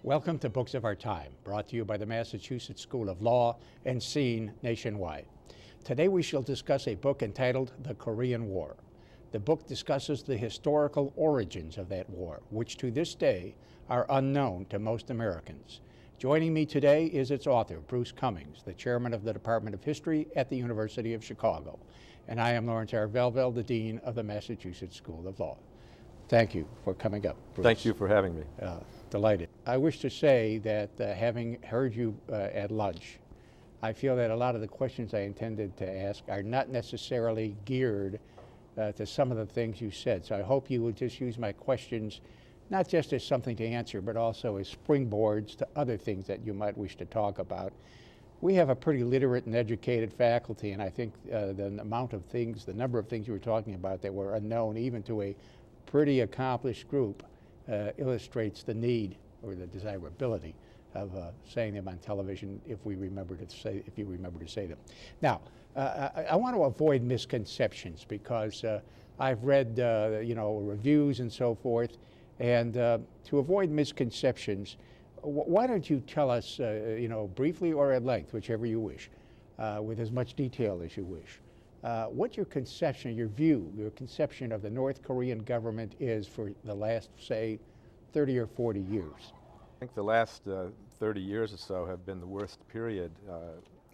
Welcome to Books of Our Time, brought to you by the Massachusetts School of Law and seen nationwide. Today we shall discuss a book entitled The Korean War. The book discusses the historical origins of that war, which to this day are unknown to most Americans. Joining me today is its author, Bruce Cumings, the chairman of the Department of History at the University of Chicago. And I am Lawrence R. Velvel, the dean of the Massachusetts School of Law. Thank you for coming up, Bruce. Thank you for having me. Delighted. I wish to say that having heard you at lunch, I feel that a lot of the questions I intended to ask are not necessarily geared to some of the things you said. So I hope you would just use my questions not just as something to answer, but also as springboards to other things that you might wish to talk about. We have a pretty literate and educated faculty, and I think the number of things you were talking about that were unknown even to a pretty accomplished group illustrates the need or the desirability of saying them on television if you remember to say them. Now, I want to avoid misconceptions because I've read reviews and so forth, and to avoid misconceptions, why don't you tell us, briefly or at length, whichever you wish, with as much detail as you wish, what your conception, your conception of the North Korean government is for the last, say, 30 or 40 years? I think the last 30 years or so have been the worst period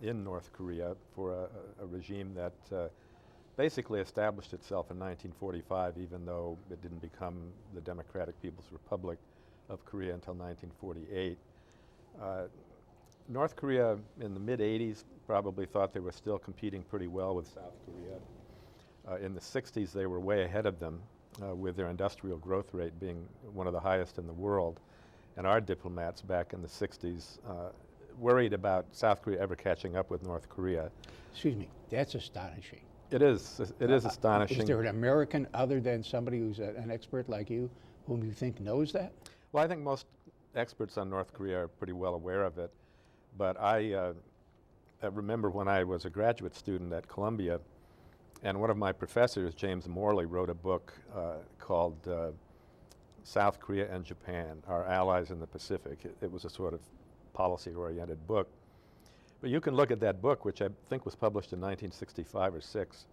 in North Korea for a regime that basically established itself in 1945, even though it didn't become the Democratic People's Republic of Korea until 1948. North Korea in the mid-'80s probably thought they were still competing pretty well with South Korea. In the 60s, they were way ahead of them, with their industrial growth rate being one of the highest in the world. And our diplomats back in the 60s worried about South Korea ever catching up with North Korea. Excuse me, that's astonishing. It is astonishing. Is there an American other than somebody who's an expert like you whom you think knows that? Well, I think most experts on North Korea are pretty well aware of it. But I remember when I was a graduate student at Columbia, and one of my professors, James Morley, wrote a book called South Korea and Japan, Our Allies in the Pacific. It was a sort of policy-oriented book. But you can look at that book, which I think was published in 1965 or 6,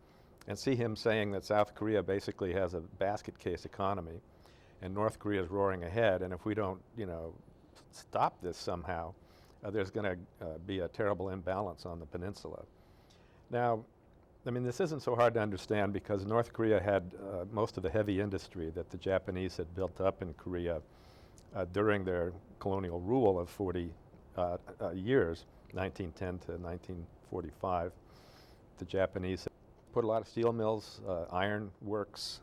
and see him saying that South Korea basically has a basketcase economy, and North Korea is roaring ahead, and if we don't, stop this somehow, there's going to be a terrible imbalance on the peninsula. Now, I mean, this isn't so hard to understand because North Korea had most of the heavy industry that the Japanese had built up in Korea during their colonial rule of 40 years, 1910 to 1945. The Japanese put a lot of steel mills, iron works,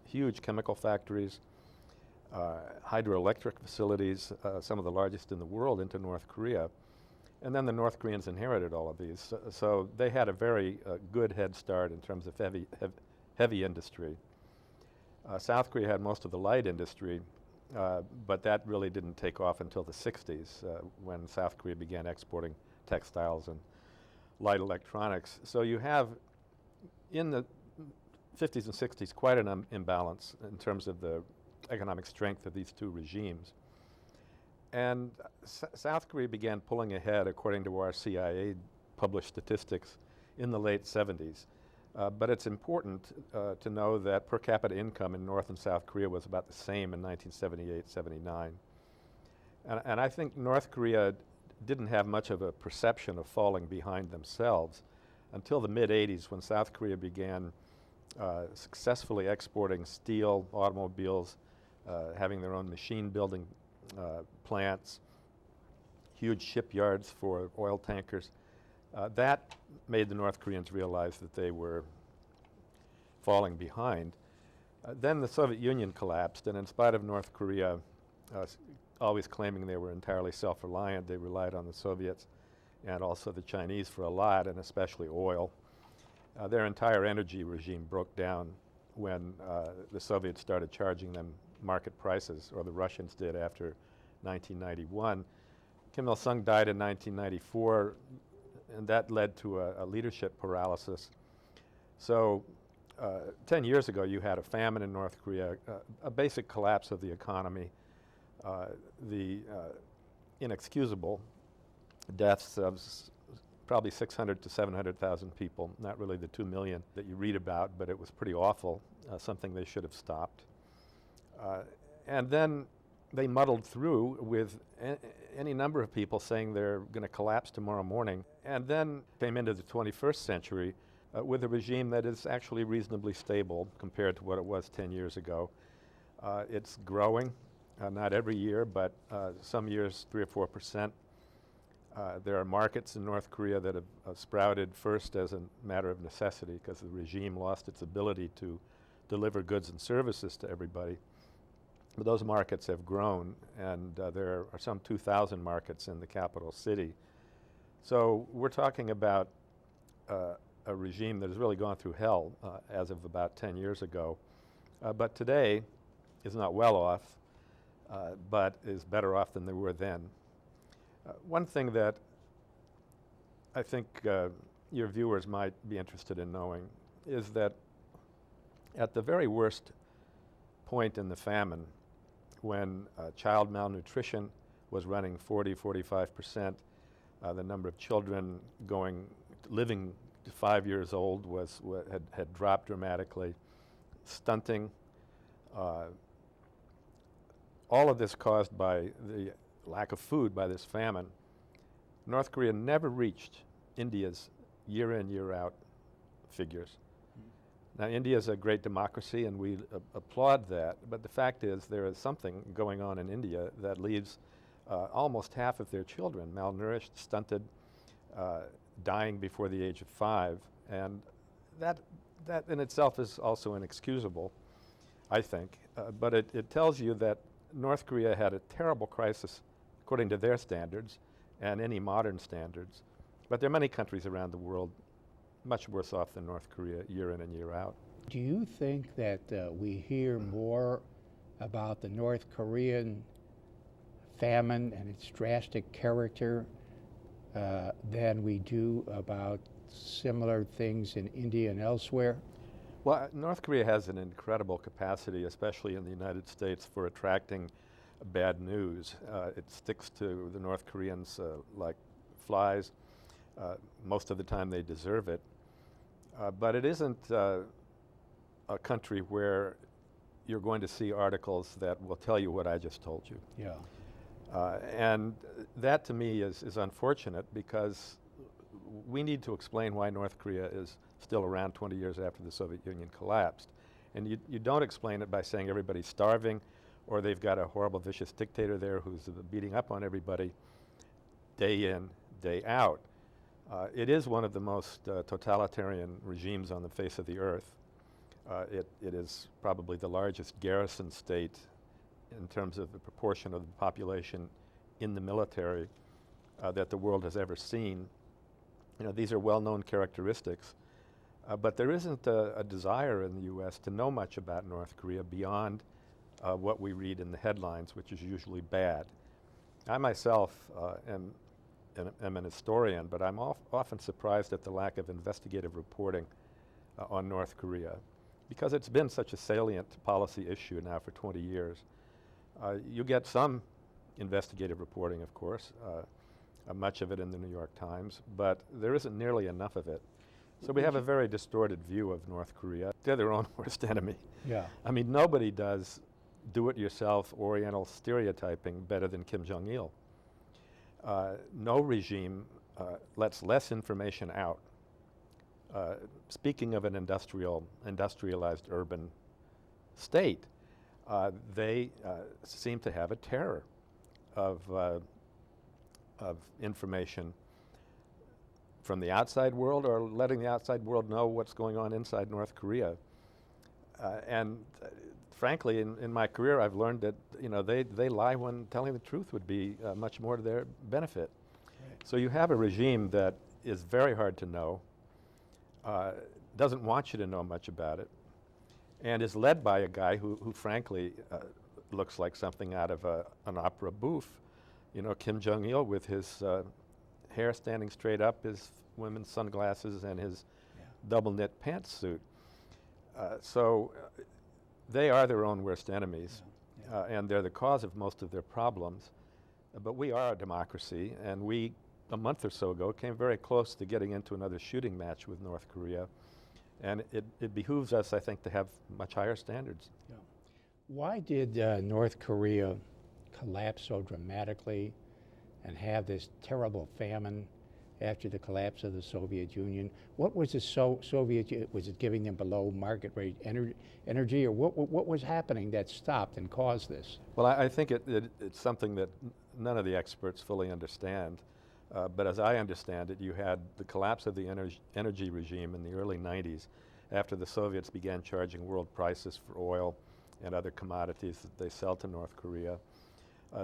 huge chemical factories, hydroelectric facilities, some of the largest in the world, into North Korea. And then the North Koreans inherited all of these. So they had a very good head start in terms of heavy industry. South Korea had most of the light industry, but that really didn't take off until the 60s when South Korea began exporting textiles and light electronics. So you have, in the 50s and 60s, quite an imbalance in terms of the economic strength of these two regimes. And South Korea began pulling ahead, according to our CIA published statistics, in the late 70s. But it's important to know that per capita income in North and South Korea was about the same in 1978, 79. And I think North Korea didn't have much of a perception of falling behind themselves until the mid-'80s, when South Korea began successfully exporting steel, automobiles, having their own machine building plants, huge shipyards for oil tankers. That made the North Koreans realize that they were falling behind. Then the Soviet Union collapsed, and in spite of North Korea always claiming they were entirely self-reliant, they relied on the Soviets and also the Chinese for a lot, and especially oil. Their entire energy regime broke down when the Soviets started charging them market prices, or the Russians did after 1991. Kim Il-sung died in 1994, and that led to a leadership paralysis. So 10 years ago, you had a famine in North Korea, a basic collapse of the economy, the inexcusable deaths of probably 600 to 700,000 people, not really the 2 million that you read about, but it was pretty awful, something they should have stopped. And then they muddled through with any number of people saying they're going to collapse tomorrow morning, and then came into the 21st century with a regime that is actually reasonably stable compared to what it was 10 years ago. It's growing, not every year, but some years 3 or 4%. There are markets in North Korea that have sprouted first as a matter of necessity because the regime lost its ability to deliver goods and services to everybody. But those markets have grown, and there are some 2,000 markets in the capital city. So we're talking about a regime that has really gone through hell as of about 10 years ago, but today is not well off, but is better off than they were then. One thing that I think your viewers might be interested in knowing is that at the very worst point in the famine, when child malnutrition was running 40–45%, the number of children living to 5 years old had dropped dramatically, stunting, all of this caused by the lack of food, by this famine. North Korea never reached India's year-in, year-out figures. Now, India is a great democracy, and we applaud that, but the fact is there is something going on in India that leaves almost half of their children malnourished, stunted, dying before the age of 5, and that in itself is also inexcusable, I think, but it tells you that North Korea had a terrible crisis according to their standards and any modern standards, but there are many countries around the world much worse off than North Korea year in and year out. Do you think that we hear more about the North Korean famine and its drastic character than we do about similar things in India and elsewhere? Well, North Korea has an incredible capacity, especially in the United States, for attracting bad news. It sticks to the North Koreans like flies. Most of the time they deserve it. But it isn't a country where you're going to see articles that will tell you what I just told you. Yeah. And that to me is unfortunate, because we need to explain why North Korea is still around 20 years after the Soviet Union collapsed. And you don't explain it by saying everybody's starving, or they've got a horrible, vicious dictator there who's beating up on everybody day in, day out. It is one of the most totalitarian regimes on the face of the earth. It is probably the largest garrison state in terms of the proportion of the population in the military that the world has ever seen. You know, these are well-known characteristics, but there isn't a desire in the U.S. to know much about North Korea beyond what we read in the headlines, which is usually bad. I myself am an historian, but I'm often surprised at the lack of investigative reporting on North Korea, because it's been such a salient policy issue now for 20 years. You get some investigative reporting, of course, much of it in the New York Times, but there isn't nearly enough of it. So we have a very distorted view of North Korea. They're their own worst enemy. Yeah. I mean, nobody does do-it-yourself Oriental stereotyping better than Kim Jong-il. No regime lets less information out. Speaking of an industrialized urban state, they seem to have a terror of information from the outside world, or letting the outside world know what's going on inside North Korea. And frankly, in my career, I've learned that they lie when telling the truth would be much more to their benefit. Right. So you have a regime that is very hard to know, doesn't want you to know much about it, and is led by a guy who frankly looks like something out of an opera bouffe. You know, Kim Jong-il with his hair standing straight up, his women's sunglasses, and his double knit pantsuit. So they are their own worst enemies. and they're the cause of most of their problems. But we are a democracy, and we, a month or so ago, came very close to getting into another shooting match with North Korea. And it behooves us, I think, to have much higher standards. Yeah. Why did North Korea collapse so dramatically and have this terrible famine after the collapse of the Soviet Union? What was the Soviet, was it giving them below market rate energy, or what was happening that stopped and caused this? Well, I think it's something that none of the experts fully understand. But as I understand it, you had the collapse of the energy regime in the early 90s after the Soviets began charging world prices for oil and other commodities that they sell to North Korea.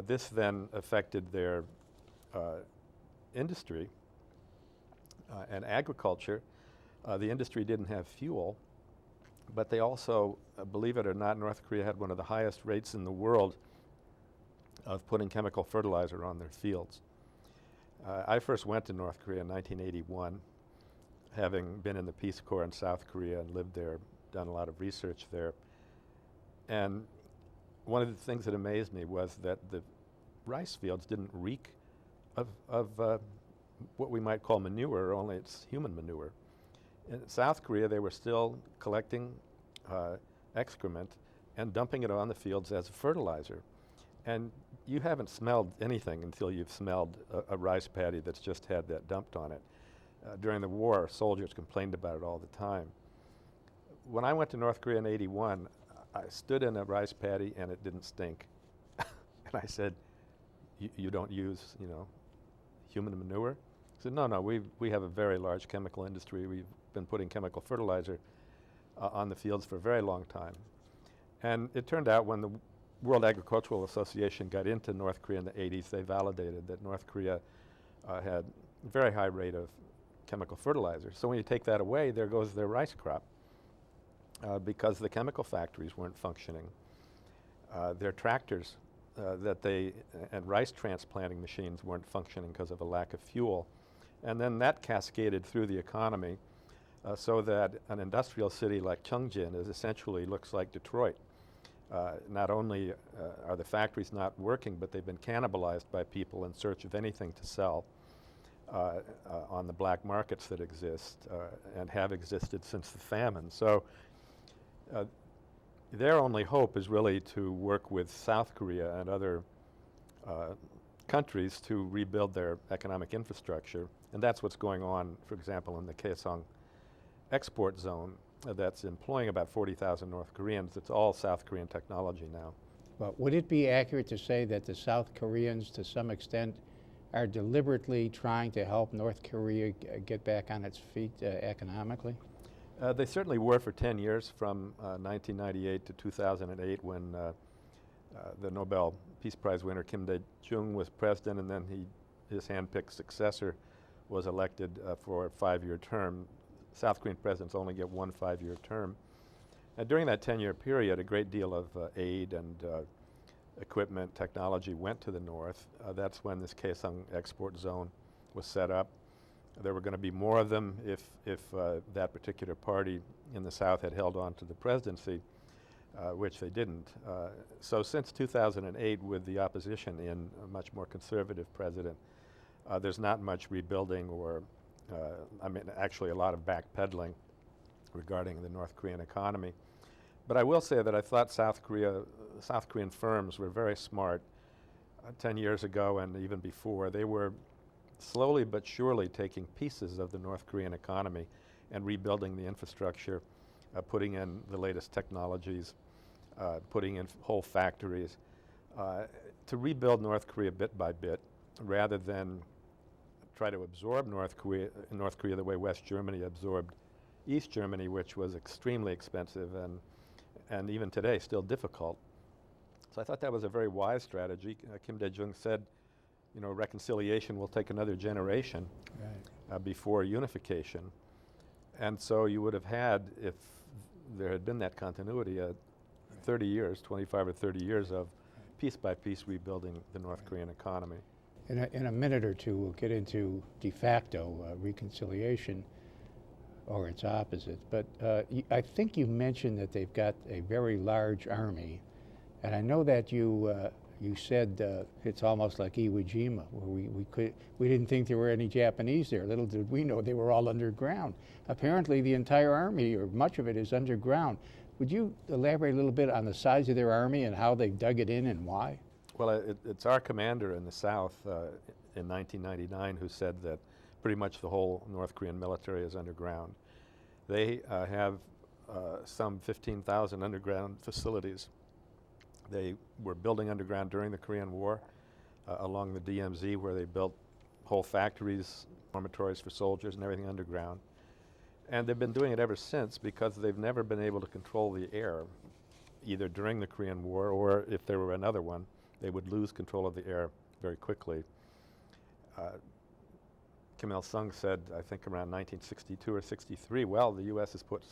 This then affected their industry and agriculture. The industry didn't have fuel, but they also, believe it or not, North Korea had one of the highest rates in the world of putting chemical fertilizer on their fields. I first went to North Korea in 1981, having been in the Peace Corps in South Korea and lived there, done a lot of research there. And one of the things that amazed me was that the rice fields didn't reek of what we might call manure, only it's human manure. In South Korea, they were still collecting excrement and dumping it on the fields as a fertilizer. And you haven't smelled anything until you've smelled a rice paddy that's just had that dumped on it. During the war, soldiers complained about it all the time. When I went to North Korea in '81, I stood in a rice paddy and it didn't stink. And I said, you don't use, human manure? He said, no, we have a very large chemical industry. We've been putting chemical fertilizer on the fields for a very long time. And it turned out when the World Agricultural Association got into North Korea in the 80s, they validated that North Korea had a very high rate of chemical fertilizer. So when you take that away, there goes their rice crop because the chemical factories weren't functioning. Their tractors and rice transplanting machines weren't functioning because of a lack of fuel. And then that cascaded through the economy so that an industrial city like Cheongjin essentially looks like Detroit. Not only are the factories not working, but they've been cannibalized by people in search of anything to sell on the black markets that exist and have existed since the famine. So their only hope is really to work with South Korea and other countries to rebuild their economic infrastructure. And that's what's going on, for example, in the Kaesong export zone that's employing about 40,000 North Koreans. It's all South Korean technology now. Well, would it be accurate to say that the South Koreans, to some extent, are deliberately trying to help North Korea get back on its feet economically? They certainly were for 10 years, from 1998 to 2008, when the Nobel Peace Prize winner Kim Dae-jung was president, and then his hand-picked successor was elected for a 5-year term. South Korean presidents only get one 5-year term. And during that 10-year period, a great deal of aid and equipment, technology went to the north. That's when this Kaesong export zone was set up. There were going to be more of them if that particular party in the south had held on to the presidency, which they didn't. So since 2008, with the opposition in a much more conservative president, there's not much rebuilding or actually a lot of backpedaling regarding the North Korean economy. But I will say that I thought South Korean firms were very smart 10 years ago and even before. They were slowly but surely taking pieces of the North Korean economy and rebuilding the infrastructure, putting in the latest technologies, putting in whole factories to rebuild North Korea bit by bit, rather than try to absorb North Korea the way West Germany absorbed East Germany, which was extremely expensive and even today still difficult. So I thought that was a very wise strategy. Kim Dae-jung said, reconciliation will take another generation before unification. And so you would have had, if there had been that continuity, 30 years, 25 or 30 years of piece by piece rebuilding the North Korean economy. In a minute or two, we'll get into de facto reconciliation or its opposite. But I think you mentioned that they've got a very large army And I know that you said it's almost like Iwo Jima, where we didn't think there were any Japanese there. Little did we know they were all underground. Apparently, the entire army, or much of it, is underground. Would you elaborate a little bit on the size of their army and how they dug it in and why? Well, it's our commander in the South in 1999 who said that pretty much the whole North Korean military is underground. They have some 15,000 underground facilities. They were building underground during the Korean War along the DMZ, where they built whole factories, dormitories for soldiers and everything underground. And they've been doing it ever since because they've never been able to control the air, either during the Korean War or if there were another one, they would lose control of the air very quickly. Kim Il-sung said, I think around 1962 or 63, well, the U.S. has put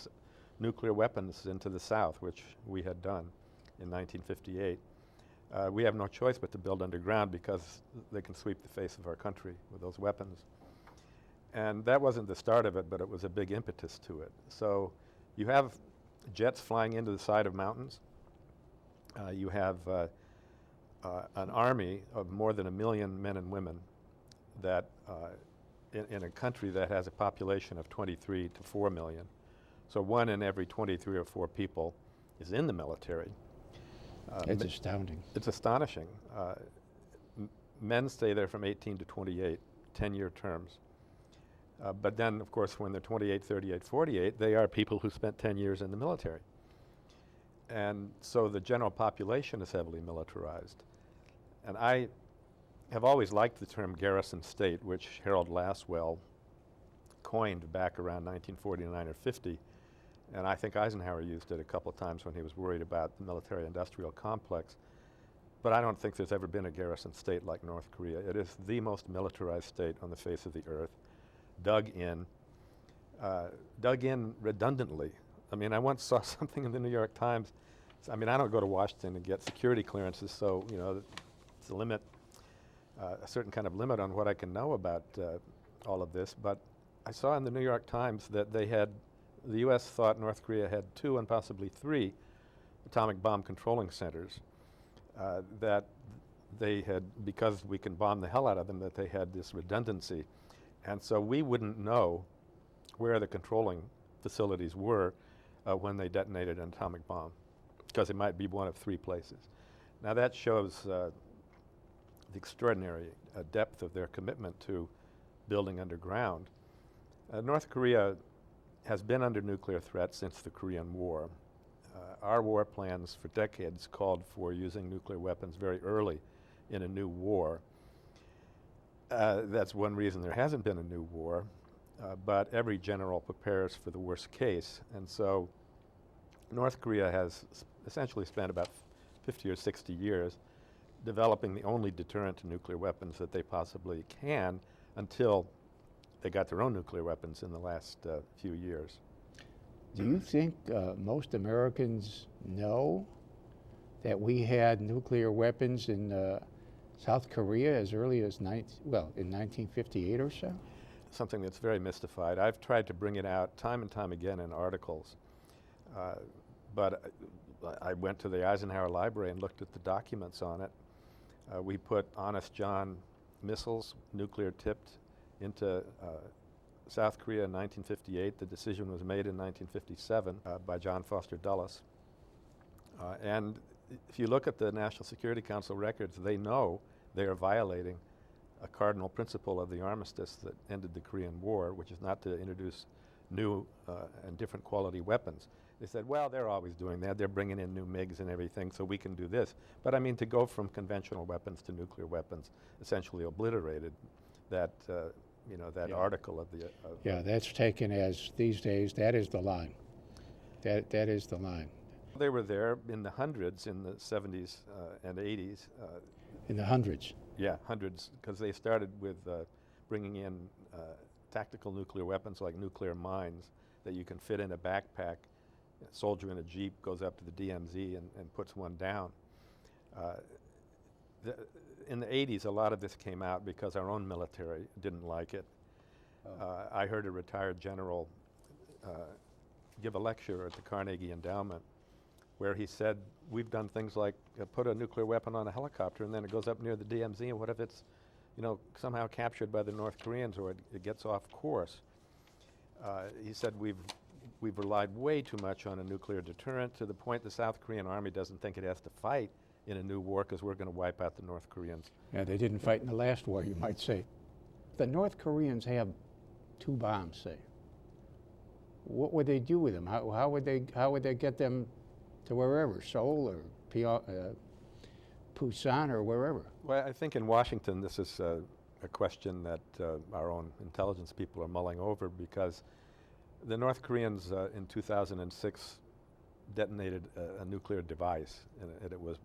nuclear weapons into the South, which we had done in 1958. We have no choice but to build underground because they can sweep the face of our country with those weapons. And that wasn't the start of it, but it was a big impetus to it. So you have jets flying into the side of mountains. You have an army of more than 1 million men and women that in a country that has a population of 23 to 4 million. So 1 in every 23 or 4 people is in the military. It's astounding. It's astonishing. Men stay there from 18 to 28, 10-year terms. But then, of course, when they're 28, 38, 48, they are people who spent 10 years in the military. And so the general population is heavily militarized. And I have always liked the term garrison state, which Harold Lasswell coined back around 1949 or 50. And I think Eisenhower used it a couple of times when he was worried about the military-industrial complex. But I don't think there's ever been a garrison state like North Korea. It is the most militarized state on the face of the earth, dug in redundantly. I mean, I once saw something in the New York Times. I mean, I don't go to Washington to get security clearances, so, you know, it's a limit, a certain kind of limit on what I can know about all of this. But I saw in the New York Times that the U.S. thought North Korea had 2 and possibly 3 atomic bomb controlling centers, that they had, because we can bomb the hell out of them, that they had this redundancy. And so we wouldn't know where the controlling facilities were when they detonated an atomic bomb, because it might be one of 3 places. Now that shows the extraordinary depth of their commitment to building underground. North Korea has been under nuclear threat since the Korean War. Our war plans for decades called for using nuclear weapons very early in a new war. That's one reason there hasn't been a new war, but every general prepares for the worst case. And so North Korea has essentially spent about 50 or 60 years developing the only deterrent to nuclear weapons that they possibly can until they got their own nuclear weapons in the last few years. Do you think most Americans know that we had nuclear weapons in South Korea as early as in 1958 or so? Something that's very mystified. I've tried to bring it out time and time again in articles, but I went to the Eisenhower Library and looked at the documents on it. We put Honest John missiles, nuclear tipped, into South Korea in 1958. The decision was made in 1957 by John Foster Dulles. And if you look at the National Security Council records, they know they are violating a cardinal principle of the armistice that ended the Korean War, which is not to introduce new and different quality weapons. They said, well, they're always doing that. They're bringing in new MiGs and everything, so we can do this. But I mean, to go from conventional weapons to nuclear weapons essentially obliterated that, that article of the... yeah, that's taken as, these days, that is the line. That is the line. They were there in the hundreds in the 70s and 80s. In the hundreds? Yeah, hundreds, because they started with bringing in tactical nuclear weapons like nuclear mines that you can fit in a backpack. A soldier in a Jeep goes up to the DMZ and puts one down. In the 80s, a lot of this came out because our own military didn't like it. I heard a retired general give a lecture at the Carnegie Endowment where he said, we've done things like put a nuclear weapon on a helicopter and then it goes up near the DMZ, and what if it's, you know, somehow captured by the North Koreans, or it gets off course? He said we've relied way too much on a nuclear deterrent, to the point the South Korean army doesn't think it has to fight in a new war because we're going to wipe out the North Koreans. Yeah, they didn't fight in the last war, you might say. The North Koreans have 2 bombs, say. What would they do with them? How would they get them to wherever, Seoul or Busan or wherever? Well, I think in Washington this is a question that our own intelligence people are mulling over, because the North Koreans in 2006 detonated a nuclear device, and it was,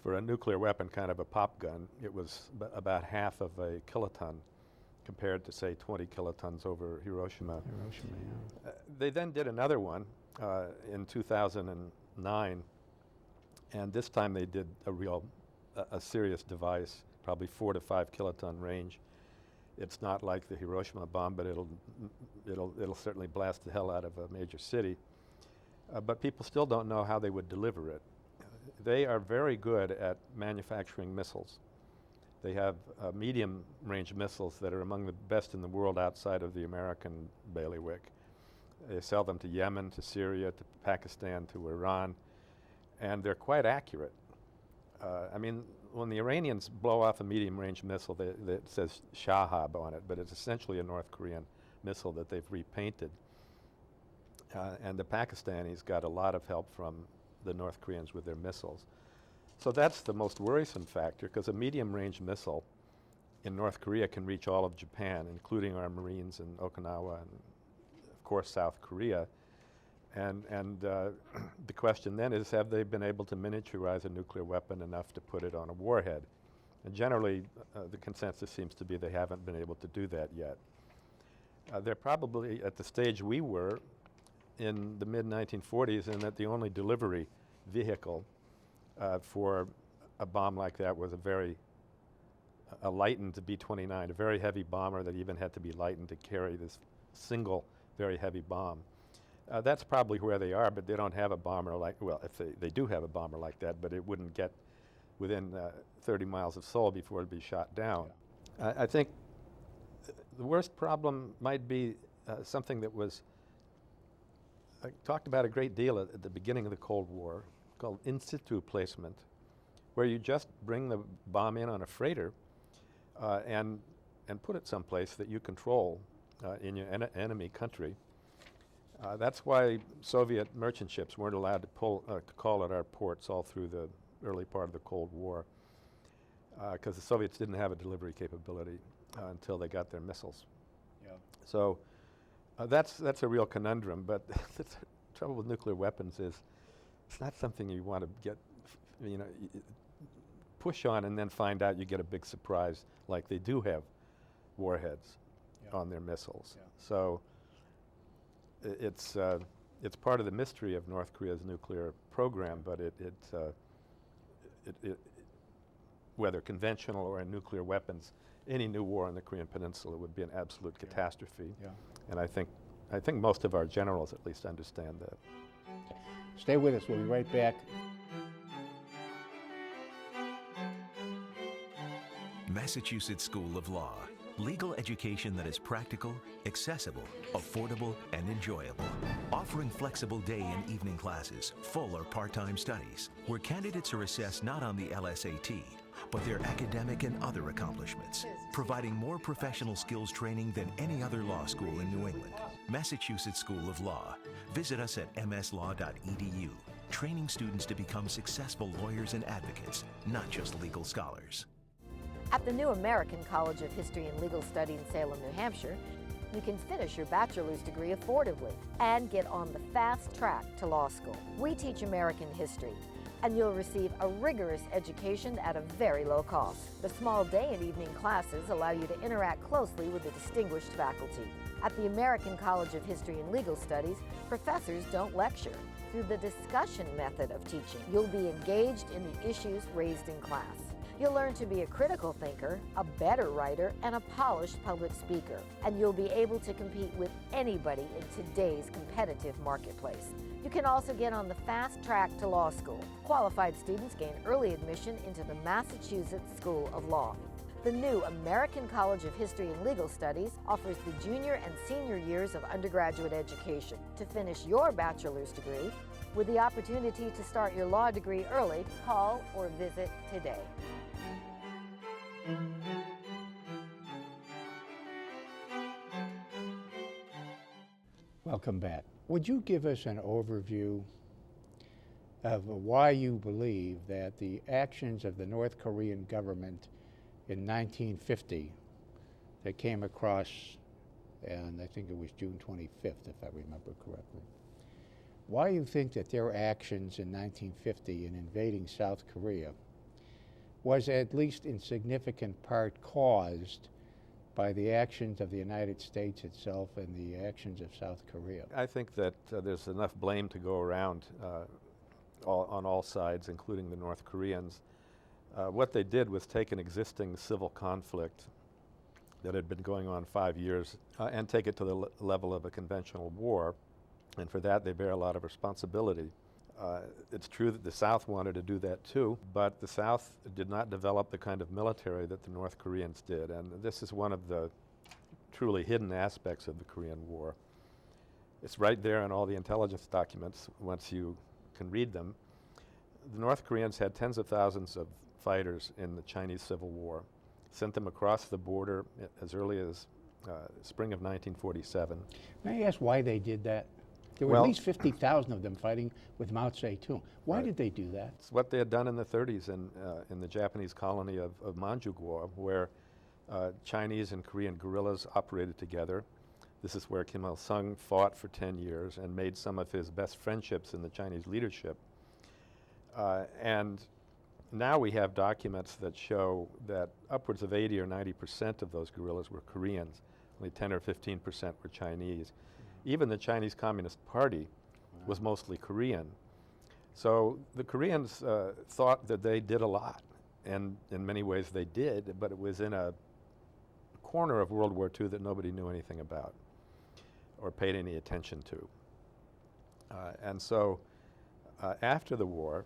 for a nuclear weapon, kind of a pop gun. It was about half of a kiloton, compared to, say, 20 kilotons over Hiroshima. Hiroshima, yeah. They then did another one in 2009, and this time they did a serious device, probably 4 to 5 kiloton range. It's not like the Hiroshima bomb, but it'll certainly blast the hell out of a major city. But people still don't know how they would deliver it. They are very good at manufacturing missiles. They have medium-range missiles that are among the best in the world outside of the American bailiwick. They sell them to Yemen, to Syria, to Pakistan, to Iran, and they're quite accurate. I mean, when the Iranians blow off a medium-range missile, it says Shahab on it, but it's essentially a North Korean missile that they've repainted. And the Pakistanis got a lot of help from the North Koreans with their missiles. So that's the most worrisome factor, because a medium-range missile in North Korea can reach all of Japan, including our Marines in Okinawa and, of course, South Korea. And the question then is, have they been able to miniaturize a nuclear weapon enough to put it on a warhead? And generally, the consensus seems to be they haven't been able to do that yet. They're probably at the stage we were in the mid-1940s, and that the only delivery vehicle for a bomb like that was a lightened B-29, a very heavy bomber that even had to be lightened to carry this single very heavy bomb. That's probably where they are, but they don't have a bomber like, well, if they do have a bomber like that, but it wouldn't get within 30 miles of Seoul before it'd be shot down. Yeah. I think the worst problem might be something that was talked about a great deal at the beginning of the Cold War, called in situ placement, where you just bring the bomb in on a freighter and put it someplace that you control in your enemy country. That's why Soviet merchant ships weren't allowed to call at our ports all through the early part of the Cold War, because the Soviets didn't have a delivery capability until they got their missiles. Yeah. So that's a real conundrum, but the trouble with nuclear weapons is it's not something you want to get, push on and then find out you get a big surprise, like they do have warheads on their missiles. Yeah. So it's part of the mystery of North Korea's nuclear program, but whether conventional or in nuclear weapons, any new war on the Korean Peninsula would be an absolute catastrophe. Yeah. And I think most of our generals at least understand that. Stay with us. We'll be right back. Massachusetts School of Law. Legal education that is practical, accessible, affordable, and enjoyable. Offering flexible day and evening classes, full or part-time studies, where candidates are assessed not on the LSAT, but their academic and other accomplishments, providing more professional skills training than any other law school in New England. Massachusetts School of Law. Visit us at mslaw.edu, training students to become successful lawyers and advocates, not just legal scholars. At the new American College of History and Legal Study in Salem, New Hampshire, you can finish your bachelor's degree affordably and get on the fast track to law school. We teach American history, and you'll receive a rigorous education at a very low cost. The small day and evening classes allow you to interact closely with the distinguished faculty. At the American College of History and Legal Studies, professors don't lecture. Through the discussion method of teaching, you'll be engaged in the issues raised in class. You'll learn to be a critical thinker, a better writer, and a polished public speaker. And you'll be able to compete with anybody in today's competitive marketplace. You can also get on the fast track to law school. Qualified students gain early admission into the Massachusetts School of Law. The new American College of History and Legal Studies offers the junior and senior years of undergraduate education. To finish your bachelor's degree, with the opportunity to start your law degree early, call or visit today. Welcome back. Would you give us an overview of why you believe that the actions of the North Korean government in 1950 that came across, and I think it was June 25th, if I remember correctly, why you think that their actions in 1950 in invading South Korea was at least in significant part caused by the actions of the United States itself and the actions of South Korea? I think that there's enough blame to go around on all sides, including the North Koreans. What they did was take an existing civil conflict that had been going on 5 years and take it to the level of a conventional war, and for that they bear a lot of responsibility. It's true that the South wanted to do that too, but the South did not develop the kind of military that the North Koreans did, and this is one of the truly hidden aspects of the Korean War. It's right there in all the intelligence documents once you can read them. The North Koreans had tens of thousands of fighters in the Chinese Civil War, sent them across the border as early as spring of 1947. May I ask why they did that? There were Well, at least 50,000 of them fighting with Mao Zedong. Why Right. did they do that? It's what they had done in the 30s in the Japanese colony of Manchukuo, where Chinese and Korean guerrillas operated together. This is where Kim Il-sung fought for 10 years and made some of his best friendships in the Chinese leadership. And now we have documents that show that upwards of 80 or 90% of those guerrillas were Koreans. Only 10 or 15% were Chinese. Even the Chinese Communist Party was mostly Korean. So the Koreans thought that they did a lot, and in many ways they did, but it was in a corner of World War II that nobody knew anything about or paid any attention to. And so after the war,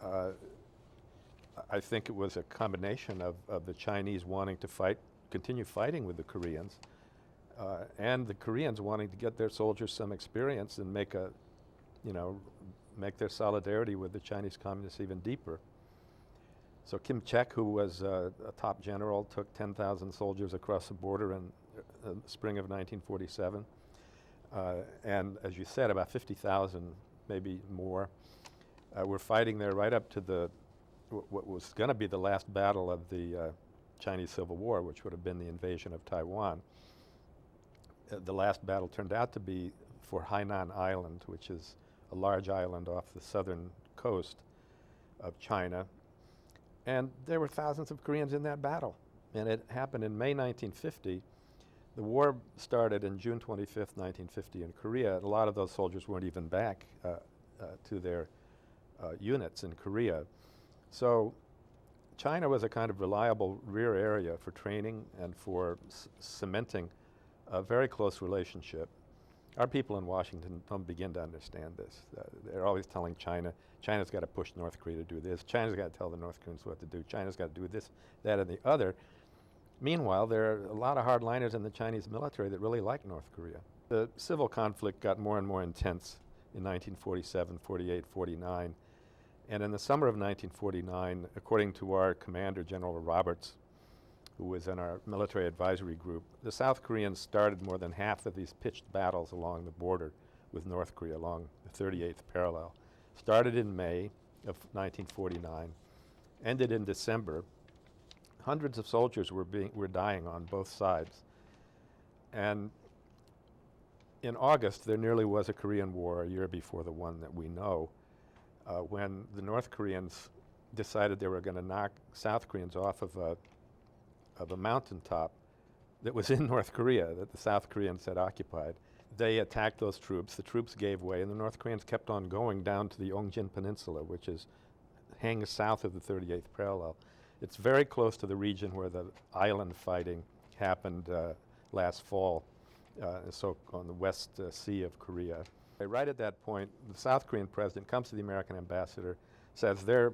I think it was a combination of the Chinese wanting to continue fighting with the Koreans, and the Koreans wanting to get their soldiers some experience and make their solidarity with the Chinese communists even deeper. So Kim Chek, who was a top general, took 10,000 soldiers across the border in spring of 1947. And as you said, about 50,000, maybe more, were fighting there right up to what was going to be the last battle of the Chinese Civil War, which would have been the invasion of Taiwan. The last battle turned out to be for Hainan Island, which is a large island off the southern coast of China. And there were thousands of Koreans in that battle. And it happened in May 1950. The war started in June 25th, 1950 in Korea. A lot of those soldiers weren't even back to their units in Korea. So China was a kind of reliable rear area for training and for cementing a very close relationship. Our people in Washington don't begin to understand this. They're always telling China's got to push North Korea to do this. China's got to tell the North Koreans what to do. China's got to do this, that, and the other. Meanwhile, there are a lot of hardliners in the Chinese military that really like North Korea. The civil conflict got more and more intense in 1947, 48, 49. And in the summer of 1949, according to our commander, General Roberts, who was in our military advisory group, the South Koreans started more than half of these pitched battles along the border with North Korea, along the 38th parallel. Started in May of 1949, ended in December. Hundreds of soldiers were dying on both sides. And in August, there nearly was a Korean War a year before the one that we know, when the North Koreans decided they were going to knock South Koreans off of a mountaintop that was in North Korea that the South Koreans had occupied. They attacked those troops. The troops gave way, and the North Koreans kept on going down to the Ongjin Peninsula, which hangs south of the 38th parallel. It's very close to the region where the island fighting happened last fall, so on the West Sea of Korea. Right at that point, the South Korean president comes to the American ambassador, says, they're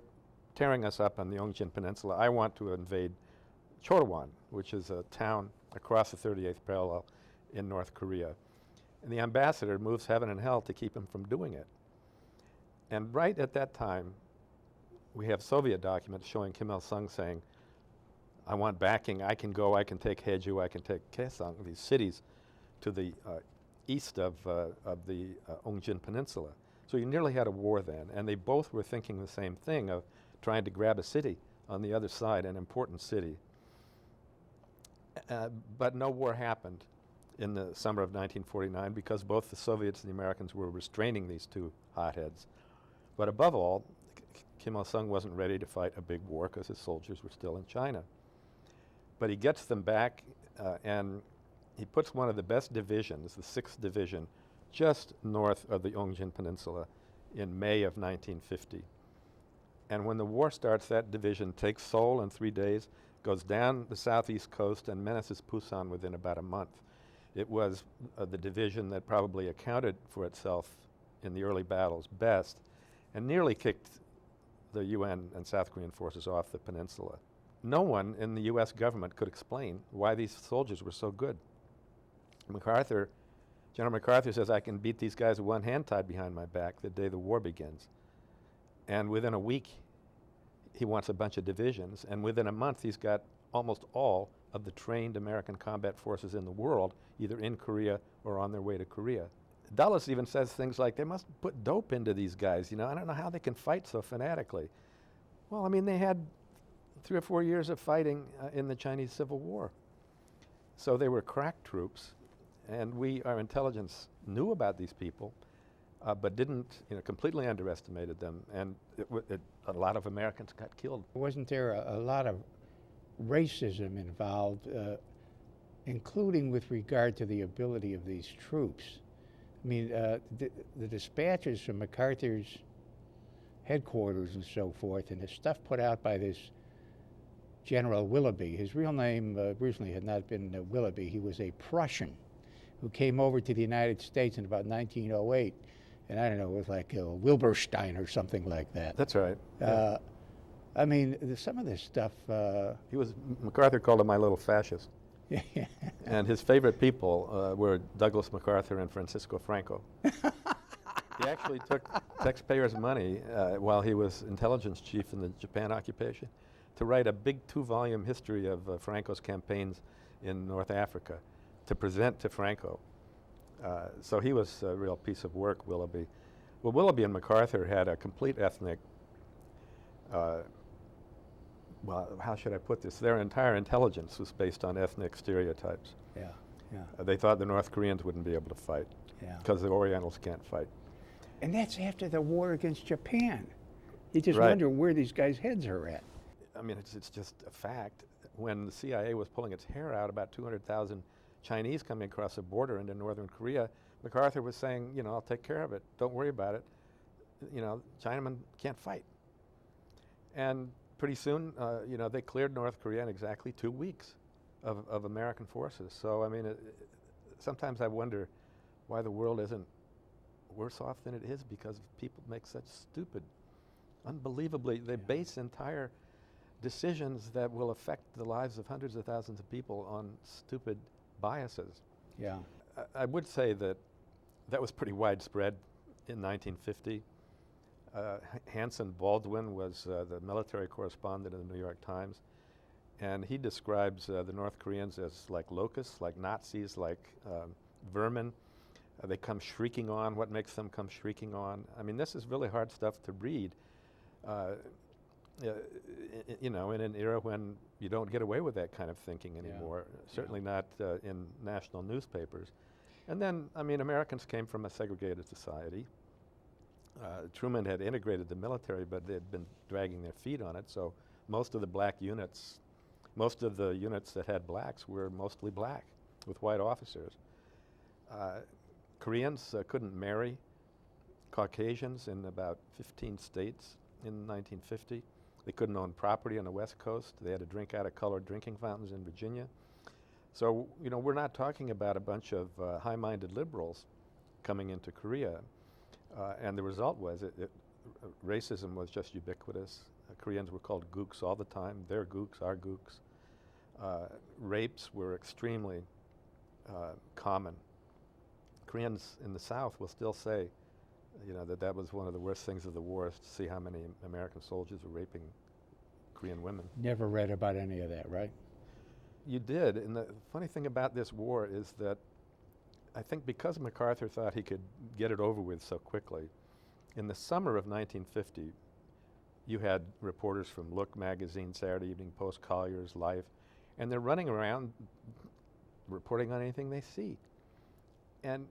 tearing us up on the Yongjin Peninsula. I want to invade Chorwan, which is a town across the 38th parallel in North Korea. And the ambassador moves heaven and hell to keep him from doing it. And right at that time, we have Soviet documents showing Kim Il-sung saying, I want backing, I can go, I can take Haeju, I can take Kaesong, these cities to the east of the Yongjin Peninsula. So you nearly had a war then, and they both were thinking the same thing of trying to grab a city on the other side, an important city. But no war happened in the summer of 1949 because both the Soviets and the Americans were restraining these two hotheads. But above all, Kim Il-sung wasn't ready to fight a big war because his soldiers were still in China. But he gets them back and he puts one of the best divisions, the 6th Division, just north of the Yongjin Peninsula in May of 1950. And when the war starts, that division takes Seoul in 3 days, goes down the southeast coast and menaces Busan within about a month. It was the division that probably accounted for itself in the early battles best and nearly kicked the UN and South Korean forces off the peninsula. No one in the US government could explain why these soldiers were so good. General MacArthur says, I can beat these guys with one hand tied behind my back the day the war begins. And within a week, he wants a bunch of divisions, and within a month he's got almost all of the trained American combat forces in the world, either in Korea or on their way to Korea. Dulles even says things like, they must put dope into these guys, you know, I don't know how they can fight so fanatically. Well, I mean, they had 3 or 4 years of fighting in the Chinese Civil War. So they were crack troops, and our intelligence knew about these people, but didn't, completely underestimated them, and a lot of Americans got killed. Wasn't there a lot of racism involved, including with regard to the ability of these troops? I mean, the dispatches from MacArthur's headquarters and so forth, and the stuff put out by this General Willoughby. His real name originally had not been Willoughby. He was a Prussian who came over to the United States in about 1908. And I don't know, it was like Wilberstein or something like that. That's right. I mean, some of this stuff... MacArthur called him my little fascist. Yeah. And his favorite people were Douglas MacArthur and Francisco Franco. He actually took taxpayers' money while he was intelligence chief in the Japan occupation to write a big 2-volume history of Franco's campaigns in North Africa to present to Franco. So he was a real piece of work, Willoughby. Well, Willoughby and MacArthur had a complete ethnic, well, how should I put this? Their entire intelligence was based on ethnic stereotypes. Yeah. They thought the North Koreans wouldn't be able to fight because the Orientals can't fight. And that's after the war against Japan. You just Right. wonder where these guys' heads are at. I mean, it's just a fact. When the CIA was pulling its hair out about 200,000 Chinese coming across the border into northern Korea, MacArthur was saying, I'll take care of it. Don't worry about it. Chinamen can't fight. And pretty soon, they cleared North Korea in exactly 2 weeks of American forces. So, I mean, sometimes I wonder why the world isn't worse off than it is because people make such stupid, unbelievably, they base entire decisions that will affect the lives of hundreds of thousands of people on stupid biases. Yeah. I would say that was pretty widespread in 1950. Hanson Baldwin was the military correspondent in the New York Times, and he describes the North Koreans as like locusts, like Nazis, like vermin. They come shrieking on. What makes them come shrieking on? I mean, this is really hard stuff to read. In an era when you don't get away with that kind of thinking anymore, certainly not in national newspapers. And then, I mean, Americans came from a segregated society. Truman had integrated the military, but they'd been dragging their feet on it, so most of the units that had blacks were mostly black, with white officers. Koreans couldn't marry Caucasians in about 15 states in 1950. They couldn't own property on the West Coast. They had to drink out of colored drinking fountains in Virginia. So, we're not talking about a bunch of high-minded liberals coming into Korea. And the result was racism was just ubiquitous. Koreans were called gooks all the time. They're gooks, our gooks. Rapes were extremely common. Koreans in the South will still say, you know, that was one of the worst things of the war, is to see how many American soldiers were raping Korean women. Never read about any of that, right? You did, and the funny thing about this war is that I think because MacArthur thought he could get it over with so quickly, in the summer of 1950, you had reporters from Look magazine, Saturday Evening Post, Collier's, Life, and they're running around reporting on anything they see. And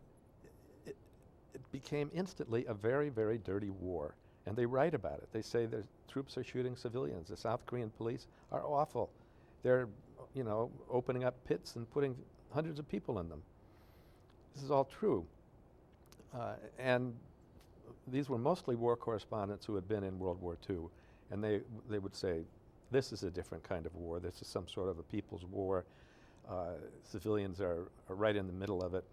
it became instantly a very, very dirty war. And they write about it. They say the troops are shooting civilians. The South Korean police are awful. They're, you know, opening up pits and putting hundreds of people in them. This is all true. And these were mostly war correspondents who had been in World War II. And they would say, this is a different kind of war. This is some sort of a people's war. Civilians are right in the middle of it.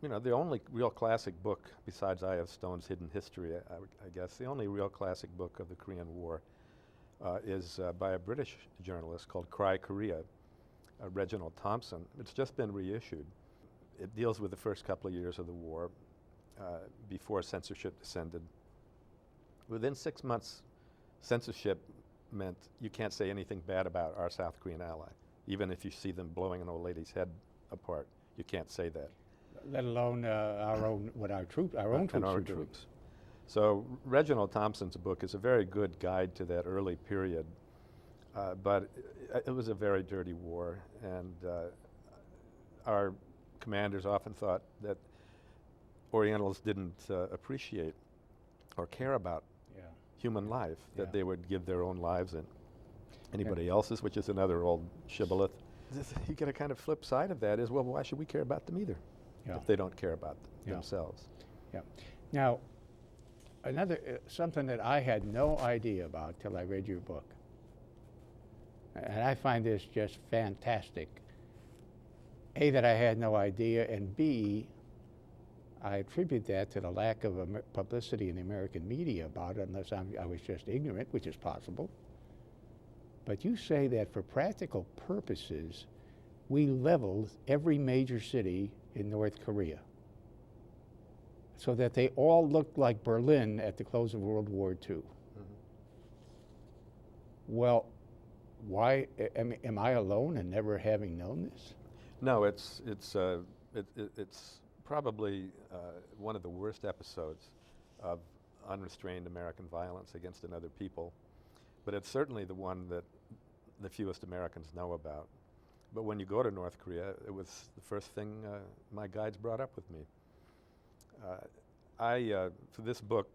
You know, the only real classic book, besides I.F. Stone's Hidden History, I guess, the only real classic book of the Korean War is by a British journalist called Cry Korea, Reginald Thompson. It's just been reissued. It deals with the first couple of years of the war, before censorship descended. Within 6 months, censorship meant you can't say anything bad about our South Korean ally. Even if you see them blowing an old lady's head apart, you can't say that. Let alone our own troops And our are doing. troops. So Reginald Thompson's book is a very good guide to that early period, but it was a very dirty war, and our commanders often thought that Orientals didn't appreciate or care about human life, that they would give their own lives in anybody else's, which is another old shibboleth. You get a kind of flip side of that is, well, why should we care about them either if they don't care about themselves? Yeah. Now, another something that I had no idea about till I read your book, and I find this just fantastic. A, that I had no idea, and B, I attribute that to the lack of publicity in the American media about it, unless I was just ignorant, which is possible. But you say that for practical purposes, we leveled every major city in North Korea so that they all looked like Berlin at the close of World War II. Mm-hmm. Well, why, am I alone in never having known this? No, it's probably one of the worst episodes of unrestrained American violence against another people, but it's certainly the one that the fewest Americans know about. But when you go to North Korea, it was the first thing my guides brought up with me. For this book,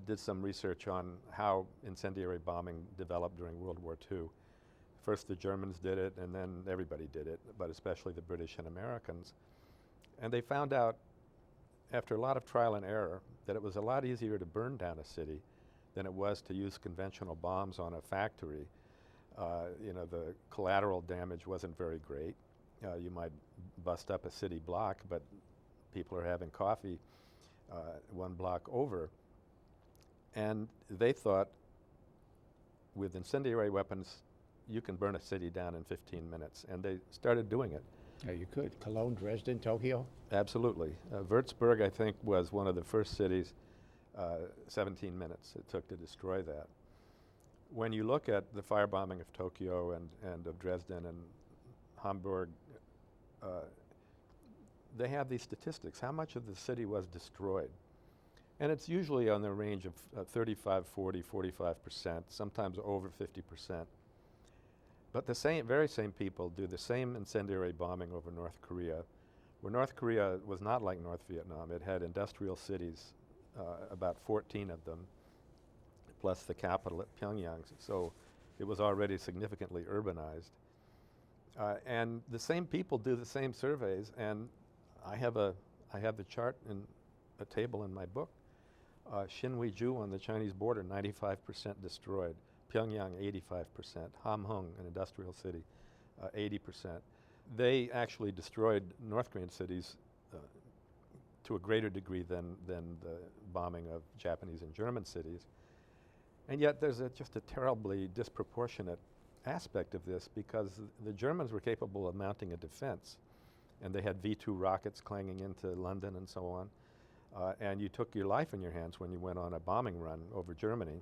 did some research on how incendiary bombing developed during World War II. First the Germans did it, and then everybody did it, but especially the British and Americans. And they found out, after a lot of trial and error, that it was a lot easier to burn down a city than it was to use conventional bombs on a factory. You know, the collateral damage wasn't very great. You might bust up a city block, but people are having coffee one block over. And they thought, with incendiary weapons, you can burn a city down in 15 minutes, and they started doing it. Yeah, you could. Cologne, Dresden, Tokyo? Absolutely. Würzburg, I think, was one of the first cities, 17 minutes it took to destroy that. When you look at the firebombing of Tokyo and of Dresden and Hamburg, they have these statistics. How much of the city was destroyed? And it's usually on the range of 35, 40, 45%, sometimes over 50%. But the very same people do the same incendiary bombing over North Korea, where North Korea was not like North Vietnam. It had industrial cities, about 14 of them, plus the capital at Pyongyang. So it was already significantly urbanized. And the same people do the same surveys, and I have the chart in a table in my book. Xinhuiju on the Chinese border, 95% destroyed. Pyongyang, 85%. Hamhung, an industrial city, 80%. They actually destroyed North Korean cities to a greater degree than the bombing of Japanese and German cities. And yet there's just a terribly disproportionate aspect of this, because the Germans were capable of mounting a defense, and they had V-2 rockets clanging into London and so on, and you took your life in your hands when you went on a bombing run over Germany.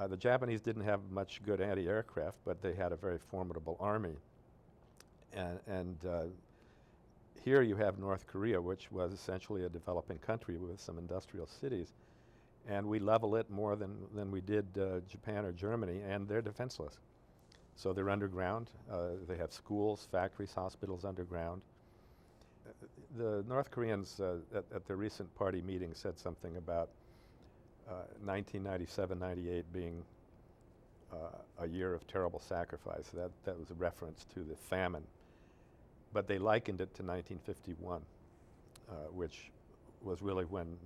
The Japanese didn't have much good anti-aircraft, but they had a very formidable army. And here you have North Korea, which was essentially a developing country with some industrial cities, and we level it more than we did Japan or Germany, and they're defenseless. So they're underground. They have schools, factories, hospitals underground. The North Koreans at the recent party meeting said something about 1997-98 being a year of terrible sacrifice. That was a reference to the famine. But they likened it to 1951, which was really when,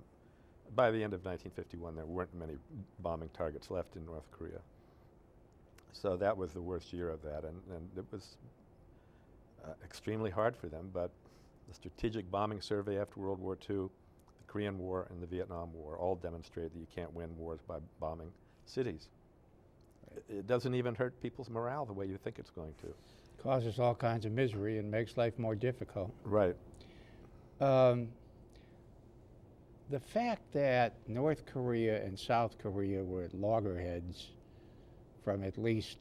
by the end of 1951, there weren't many bombing targets left in North Korea. So that was the worst year of that, and it was extremely hard for them, but the strategic bombing survey after World War II, the Korean War, and the Vietnam War all demonstrate that you can't win wars by bombing cities. It doesn't even hurt people's morale the way you think it's going to. Causes all kinds of misery and makes life more difficult. Right. The fact that North Korea and South Korea were at loggerheads from at least,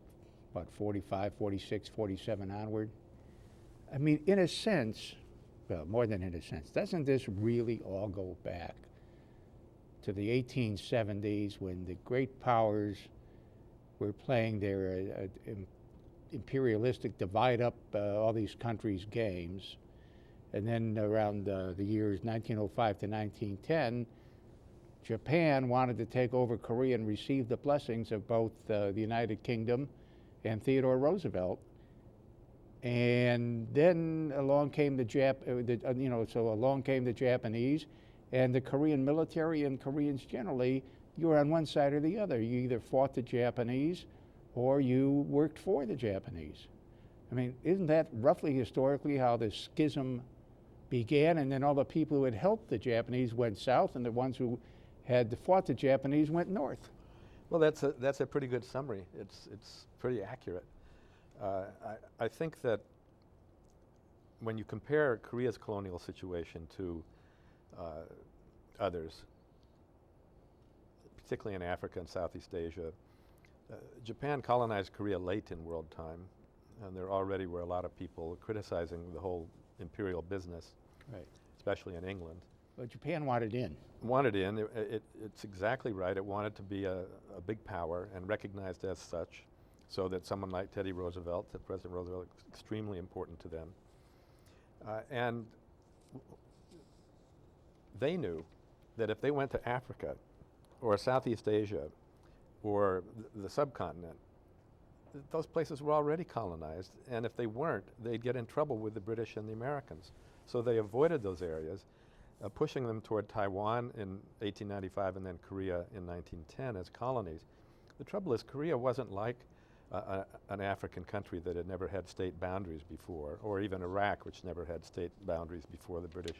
45, 46, 47 onward, I mean, in a sense, well, more than in a sense, doesn't this really all go back to the 1870s when the great powers were playing their imperialistic divide up all these countries games, and then around the years 1905 to 1910, Japan wanted to take over Korea and receive the blessings of both the United Kingdom and Theodore Roosevelt. And then along came along came the Japanese, and the Korean military and Koreans generally, you were on one side or the other. You either fought the Japanese or you worked for the Japanese. I mean, isn't that roughly historically how the schism began? And then all the people who had helped the Japanese went south, and the ones who had fought the Japanese went north. Well, that's a pretty good summary. It's pretty accurate. I think that when you compare Korea's colonial situation to others, particularly in Africa and Southeast Asia, Japan colonized Korea late in world time, and there already were a lot of people criticizing the whole imperial business, Right. especially in England. But Japan wanted in. Wanted in. It's exactly right. It wanted to be a big power and recognized as such, so that someone like Teddy Roosevelt, President Roosevelt, is extremely important to them. And they knew that if they went to Africa or Southeast Asia or the subcontinent, those places were already colonized, and if they weren't, they'd get in trouble with the British and the Americans. So they avoided those areas, pushing them toward Taiwan in 1895 and then Korea in 1910 as colonies. The trouble is, Korea wasn't like an African country that had never had state boundaries before, or even Iraq, which never had state boundaries before the British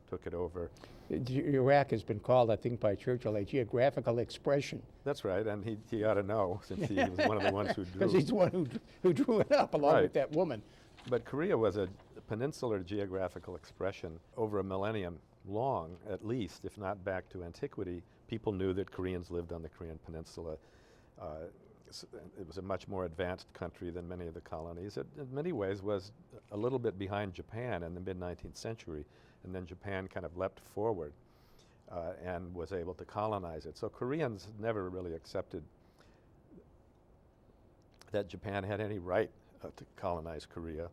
took it over. Iraq has been called, I think, by Churchill, a geographical expression. That's right, and he ought to know, since he was one of the ones who drew. Because he's the one who drew it up along with that woman. But Korea was a peninsular geographical expression over a millennium long, at least, if not back to antiquity. People knew that Koreans lived on the Korean peninsula. It was a much more advanced country than many of the colonies. It, in many ways, was a little bit behind Japan in the mid-19th century, and then Japan kind of leapt forward and was able to colonize it. So Koreans never really accepted that Japan had any right to colonize Korea.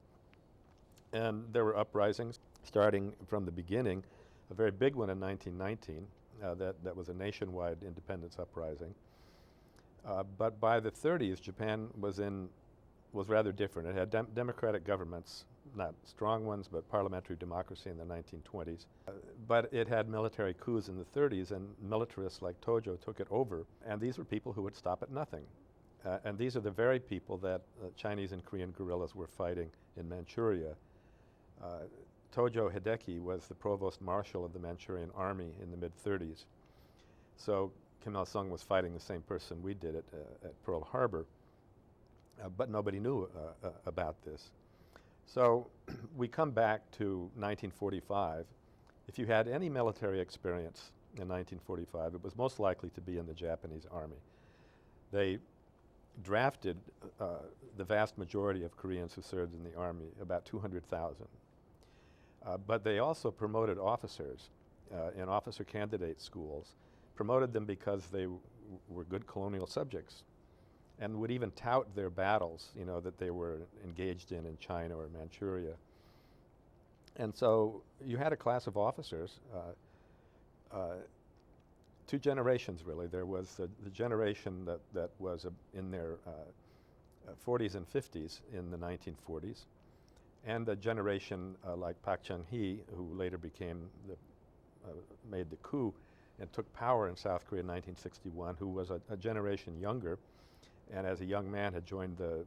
And there were uprisings starting from the beginning, a very big one in 1919, that was a nationwide independence uprising. But by the 30s, Japan was rather different. It had democratic governments, not strong ones, but parliamentary democracy in the 1920s. But it had military coups in the 30s, and militarists like Tojo took it over. And these were people who would stop at nothing. And these are the very people that Chinese and Korean guerrillas were fighting in Manchuria. Tojo Hideki was the provost marshal of the Manchurian army in the mid-30s. So Kim Il-sung was fighting the same person we did at Pearl Harbor, but nobody knew about this. So we come back to 1945. If you had any military experience in 1945, it was most likely to be in the Japanese army. They drafted the vast majority of Koreans who served in the army, about 200,000. But they also promoted officers in officer candidate schools, promoted them because they were good colonial subjects, and would even tout their battles, you know, that they were engaged in China or Manchuria. And so you had a class of officers, two generations really. There was the generation that was in their 40s and 50s in the 1940s, and a generation like Park Chung-hee, who later made the coup and took power in South Korea in 1961, who was a generation younger, and as a young man had joined the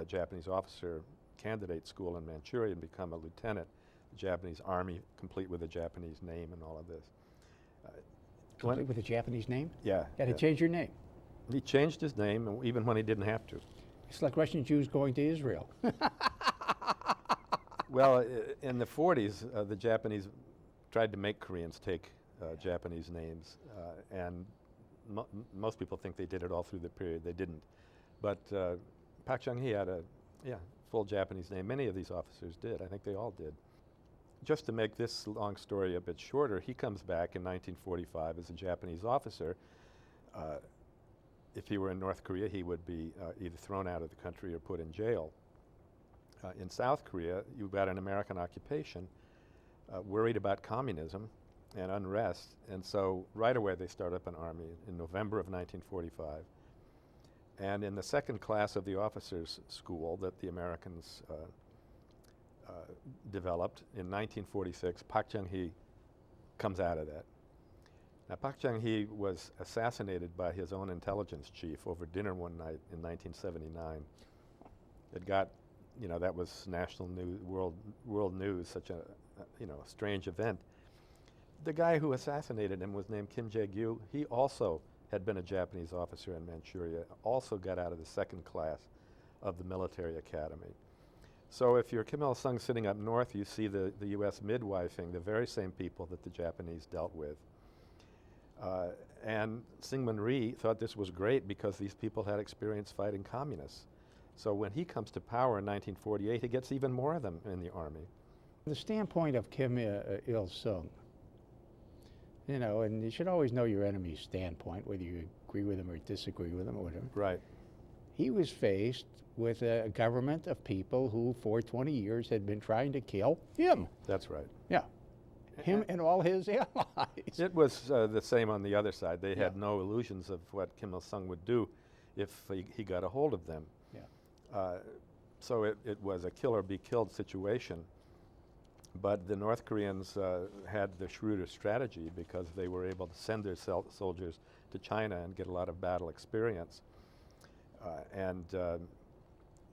Japanese officer candidate school in Manchuria and become a lieutenant, the Japanese army, complete with a Japanese name and all of this. Complete with a Japanese name? Yeah. Had to change your name. He changed his name, even when he didn't have to. It's like Russian Jews going to Israel. Well, in the 40s, the Japanese tried to make Koreans take Japanese names, and most people think they did it all through the period. They didn't. But Park Chung-hee had a full Japanese name. Many of these officers did. I think they all did. Just to make this long story a bit shorter, he comes back in 1945 as a Japanese officer. If he were in North Korea, he would be either thrown out of the country or put in jail. In South Korea, you've got an American occupation, worried about communism and unrest, and so right away they start up an army in November of 1945. And in the second class of the officers' school that the Americans developed in 1946, Park Chung-hee comes out of that. Now, Park Chung-hee was assassinated by his own intelligence chief over dinner one night in 1979. It got, you know, that was national news, world news, such a strange event. The guy who assassinated him was named Kim Jae-gyu. He also had been a Japanese officer in Manchuria, also got out of the second class of the military academy. So if you're Kim Il-sung sitting up north, you see the U.S. midwifing the very same people that the Japanese dealt with. And Syngman Rhee thought this was great because these people had experience fighting communists. So when he comes to power in 1948, he gets even more of them in the army. The standpoint of Kim Il-sung, you know, and you should always know your enemy's standpoint, whether you agree with him or disagree with him or whatever. Right. He was faced with a government of people who for 20 years had been trying to kill him. That's right. Yeah. Him and all his allies. It was the same on the other side. They had no illusions of what Kim Il-sung would do if he got a hold of them. Yeah. So it was a kill or be killed situation. But the North Koreans had the shrewder strategy because they were able to send their soldiers to China and get a lot of battle experience, and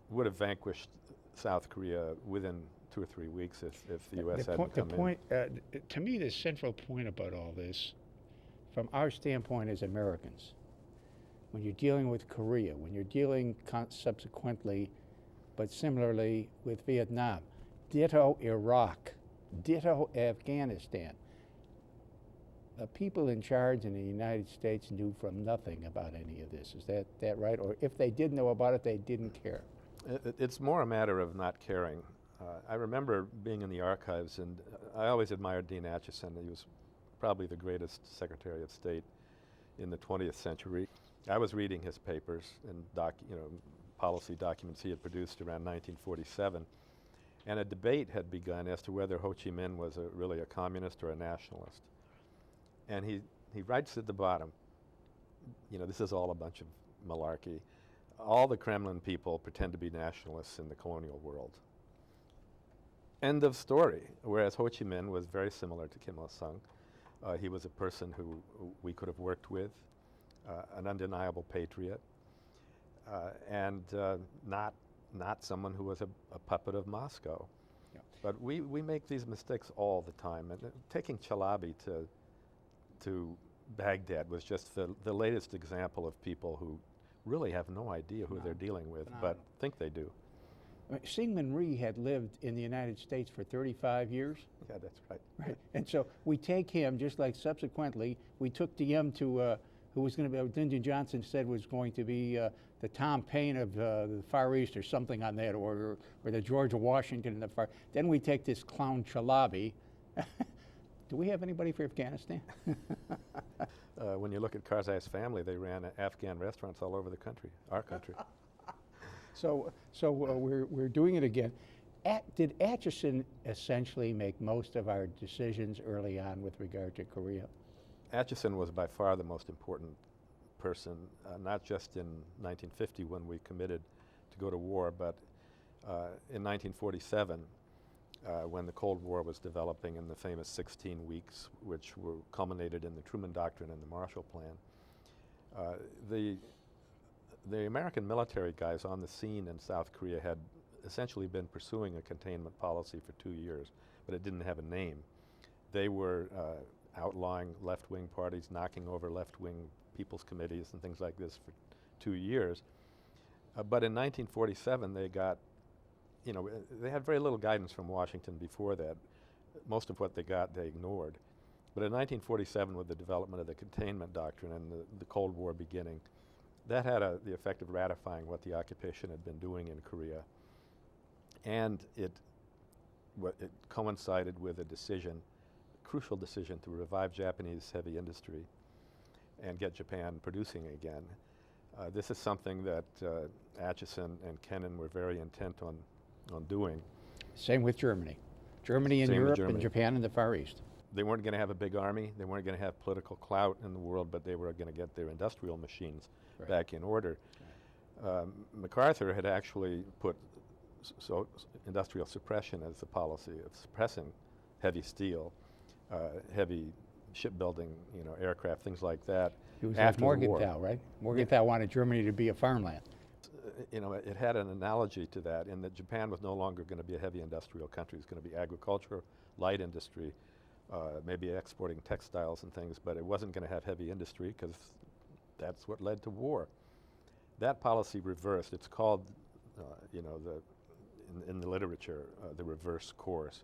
would have vanquished South Korea within 2 or 3 weeks if the U.S. hadn't come in. To me, the central point about all this, from our standpoint as Americans, when you're dealing with Korea, when you're dealing subsequently, but similarly with Vietnam, ditto Iraq, ditto Afghanistan. The people in charge in the United States knew from nothing about any of this. Is that right? Or if they did know about it, they didn't care. It's more a matter of not caring. I remember being in the archives, and I always admired Dean Acheson. He was probably the greatest Secretary of State in the 20th century. I was reading his papers and policy documents he had produced around 1947. And a debate had begun as to whether Ho Chi Minh was really a communist or a nationalist. And he writes at the bottom, this is all a bunch of malarkey. All the Kremlin people pretend to be nationalists in the colonial world. End of story. Whereas Ho Chi Minh was very similar to Kim Il-sung. He was a person who we could have worked with, an undeniable patriot, and not someone who was a puppet of Moscow. Yeah. But we make these mistakes all the time. And taking Chalabi to Baghdad was just the latest example of people who really have no idea who they're dealing with, but think they do. Syngman Rhee had lived in the United States for 35 years. Yeah, that's right. Right. And so we take him, just like subsequently, we took Diem to, who was going to be, Lyndon Johnson said was going to be the Tom Paine of the Far East or something on that order, or the George Washington in the Far. Then we take this clown Chalabi. Do we have anybody for Afghanistan? When you look at Karzai's family, they ran Afghan restaurants all over the country, our country. So we're doing it again. Did Acheson essentially make most of our decisions early on with regard to Korea? Acheson was by far the most important person, not just in 1950 when we committed to go to war, but in 1947 when the Cold War was developing in the famous 16 weeks, which were culminated in the Truman Doctrine and the Marshall Plan. The American military guys on the scene in South Korea had essentially been pursuing a containment policy for 2 years, but it didn't have a name. They were outlawing left-wing parties, knocking over left-wing people's committees and things like this for 2 years. But in 1947 they got, they had very little guidance from Washington before that. Most of what they got they ignored. But in 1947, with the development of the containment doctrine and the Cold War beginning, that had the effect of ratifying what the occupation had been doing in Korea. And it coincided with a decision, a crucial decision, to revive Japanese heavy industry and get Japan producing again. This is something that Acheson and Kennan were very intent on doing. Same with Germany. Germany and Europe and Japan and the Far East. They weren't going to have a big army, they weren't going to have political clout in the world, but they were going to get their industrial machines back in order. MacArthur had actually put industrial suppression as the policy of suppressing heavy steel, heavy shipbuilding, aircraft, things like that. It was after like the war. Morgenthau, right? Morgenthau wanted Germany to be a farmland. It had an analogy to that in that Japan was no longer going to be a heavy industrial country. It was going to be agriculture, light industry, maybe exporting textiles and things, but it wasn't going to have heavy industry because that's what led to war. That policy reversed. It's called, in the literature, the reverse course.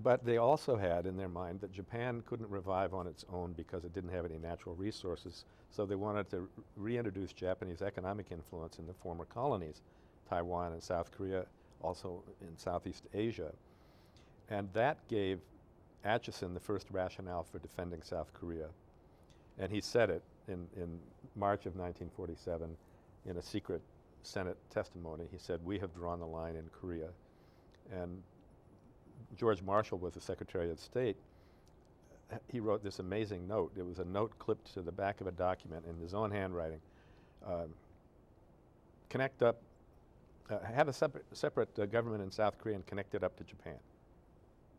But they also had in their mind that Japan couldn't revive on its own because it didn't have any natural resources, so they wanted to reintroduce Japanese economic influence in the former colonies, Taiwan and South Korea, also in Southeast Asia. And that gave Acheson the first rationale for defending South Korea. And he said it in March of 1947 in a secret Senate testimony. He said, "We have drawn the line in Korea." And George Marshall was the Secretary of State. He wrote this amazing note. It was a note clipped to the back of a document in his own handwriting. Connect up, have a separate government in South Korea and connect it up to Japan.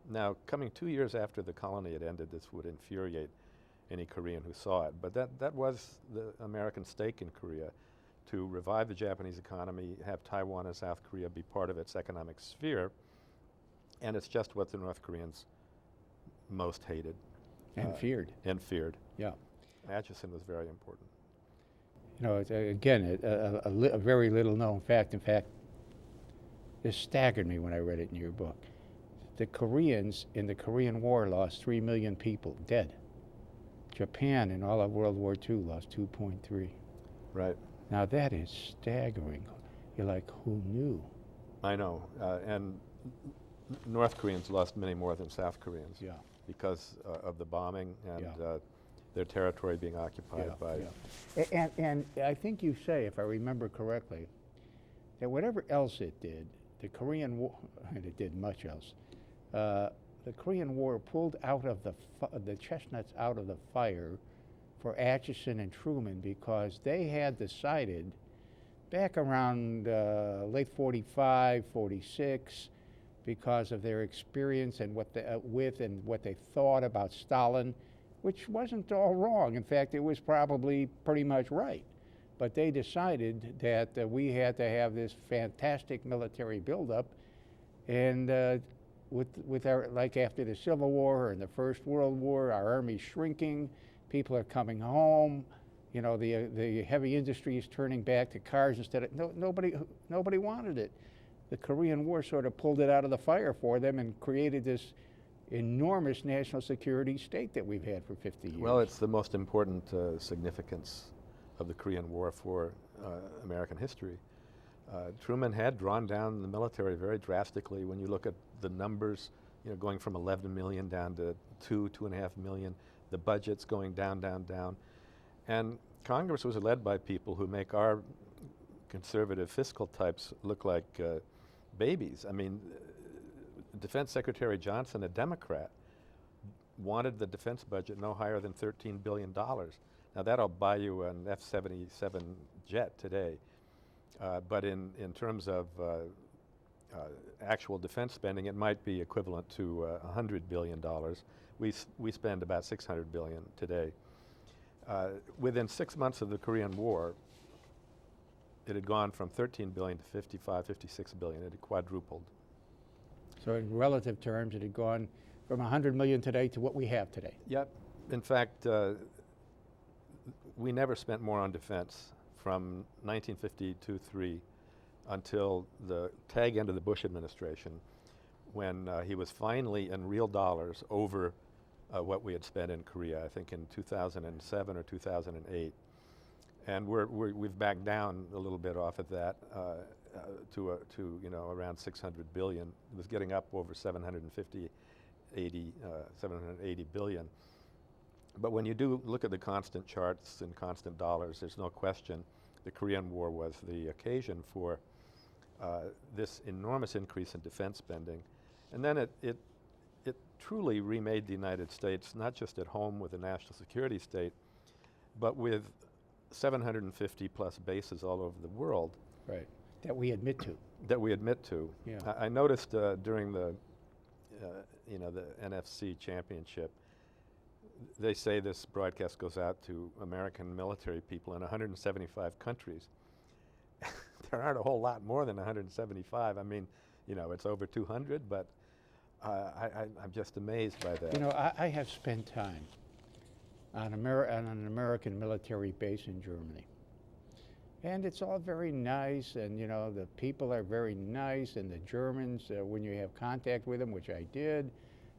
Now, coming 2 years after the colony had ended, this would infuriate any Korean who saw it. But that was the American stake in Korea, to revive the Japanese economy, have Taiwan and South Korea be part of its economic sphere. And it's just what the North Koreans most hated. And feared. And feared. Yeah. Acheson was very important. Again, a very little known fact. In fact, this staggered me when I read it in your book. The Koreans in the Korean War lost 3 million people dead. Japan in all of World War II lost 2.3. Right. Now that is staggering. You're like, who knew? I know. And North Koreans lost many more than South Koreans. Yeah. Because of the bombing and their territory being occupied by... Yeah. And I think you say, if I remember correctly, that whatever else it did, the Korean War, and it did much else, the Korean War pulled out of the chestnuts out of the fire for Acheson and Truman, because they had decided back around late 45, 46, because of their experience and what they thought about Stalin, which wasn't all wrong. In fact, it was probably pretty much right. But they decided that we had to have this fantastic military buildup, And with our, like after the Civil War and the First World War, our army's shrinking, people are coming home, you know, the heavy industry is turning back to cars instead of, nobody wanted it. The Korean War sort of pulled it out of the fire for them and created this enormous national security state that we've had for 50 years. Well, it's the most important significance of the Korean War for American history. Truman had drawn down the military very drastically. When you look at the numbers, you know, going from 11 million down to 2.5 million, the budget's going down, down, down. And Congress was led by people who make our conservative fiscal types look like babies. I mean, Defense Secretary Johnson, a Democrat, wanted the defense budget no higher than $13 billion. Now that'll buy you an F-77 jet today. But in terms of actual defense spending, it might be equivalent to $100 billion. We spend about $600 billion today. Within 6 months of the Korean War, it had gone from 13 billion to 55, 56 billion. It had quadrupled. So in relative terms, it had gone from 100 million today to what we have today. Yep. In fact, we never spent more on defense from 1952-3 until the tag end of the Bush administration, when he was finally in real dollars over what we had spent in Korea, I think in 2007 or 2008. And we've backed down a little bit off of that to you know, around 600 billion. It was getting up over 780 billion. But when you do look at the constant charts and constant dollars, there's no question the Korean War was the occasion for this enormous increase in defense spending. And then it truly remade the United States, not just at home with a national security state, but with 750 plus bases all over the world. Right. That we admit to. That we admit to. Yeah. I noticed during the, you know, the NFC championship, they say this broadcast goes out to American military people in 175 countries. There aren't a whole lot more than 175. I mean, you know, it's over 200, but I'm just amazed by that. You know, I have spent time on an American military base in Germany. And it's all very nice, and you know, the people are very nice, and the Germans, when you have contact with them, which I did,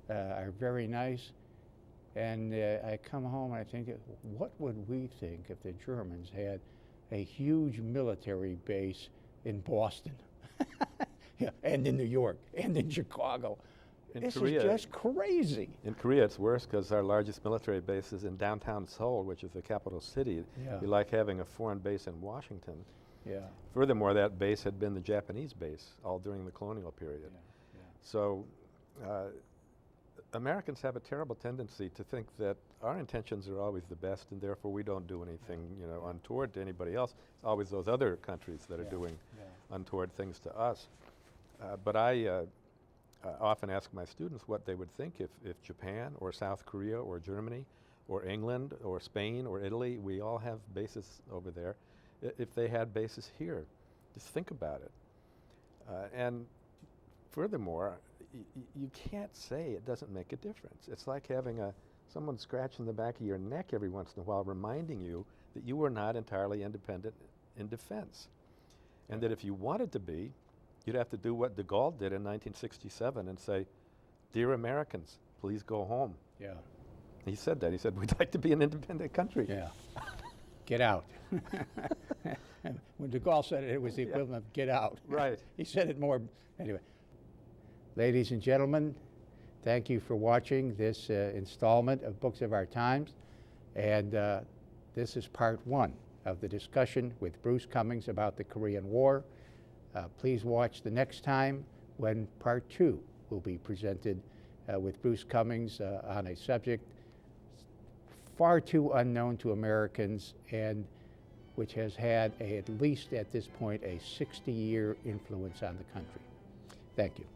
are very nice. And I come home and I think, what would we think if the Germans had a huge military base in Boston, yeah, and in New York, and in Chicago? This is just crazy. In Korea, it's worse because our largest military base is in downtown Seoul, which is the capital city. Yeah. You like having a foreign base in Washington. Yeah. Furthermore, that base had been the Japanese base all during the colonial period. Yeah. Yeah. So Americans have a terrible tendency to think that our intentions are always the best, and therefore we don't do anything, you know, untoward to anybody else. It's always those other countries that are doing untoward things to us. But I often ask my students what they would think if Japan or South Korea or Germany or England or Spain or Italy, we all have bases over there, if they had bases here. Just think about it. And furthermore, you can't say it doesn't make a difference. It's like having someone scratching the back of your neck every once in a while, reminding you that you were not entirely independent in defense. And that if you wanted to be, you'd have to do what de Gaulle did in 1967 and say, "Dear Americans, please go home." Yeah. He said that. He said, "We'd like to be an independent country." Yeah. Get out. When de Gaulle said it, it was the equivalent of get out. Right. He said it more. Anyway. Ladies and gentlemen, thank you for watching this installment of Books of Our Times. And this is part 1 of the discussion with Bruce Cumings about the Korean War. Please watch the next time when part 2 will be presented with Bruce Cumings on a subject far too unknown to Americans and which has had at least at this point a 60-year influence on the country. Thank you.